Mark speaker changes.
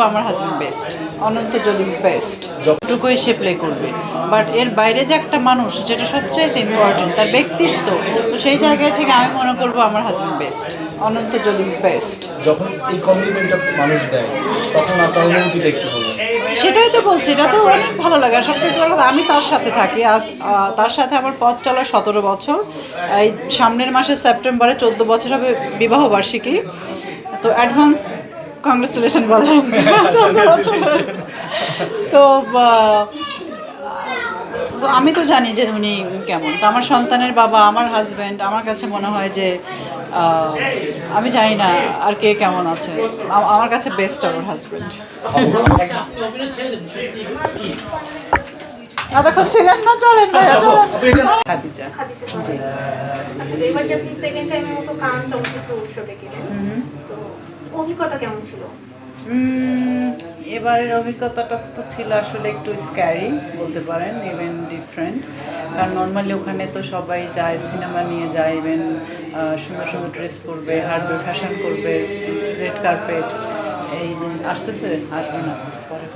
Speaker 1: আমার husband best, Ananta Jalil best, যতটুকুই সে play করবে। বাট এর বাইরে যে একটা মানুষ, যেটা সবচাইতে ইম্পর্টেন্ট, তার ব্যক্তিত্ব, তো সেই জায়গায় থেকে আমি মনে করবো আমার husband best, Ananta Jalil best.
Speaker 2: যখন এই কমপ্লিমেন্টটা মানুষ দেয় তখন আপনার অনুভূতিটা একটু বলবেন।
Speaker 1: সেটাই তো বলছি, এটা তো অনেক ভালো লাগে। আর সবচেয়ে বড় কথা, আমি তার সাথে থাকি আজ, তার সাথে আমার পথ চলা 17 বছর। এই সামনের মাসে সেপ্টেম্বরে 14 বছর হবে বিবাহ বার্ষিকী। তো অ্যাডভান্স কংগ্রেচুলেশন বললাম 14 বছর। তো তো আমি তো জানি যে উনি কেমন। তো আমার সন্তানের বাবা, আমার হাজব্যান্ড, আমার কাছে মনে হয় যে আমি জানি না আর কে কেমন আছে, আমার কাছে বেস্ট আমার হাজব্যান্ড। এতক্ষণ ছিলেন না, চলেন ভাইয়া চলেন। খাদিজা। জি।
Speaker 3: আচ্ছা, এবার যে আপনি সেকেন্ড টাইমের মতো কান চলচ্চিত্র উৎসবে গেলেন, তো অভিজ্ঞতা কেমন ছিল?
Speaker 1: এবারের অভিজ্ঞতাটা তো ছিল আসলে একটু স্ক্যারি বলতে পারেন, ইভেন ডিফারেন্ট। কারণ নর্মালি ওখানে তো সবাই যায়, সিনেমা নিয়ে যায়, ইভেন সুন্দর সুন্দর ড্রেস পরবে, হার্ডওয়্যার ফ্যাশন করবে, রেড কার্পেট। এই দিন আসতেছে, আসবে না পরে।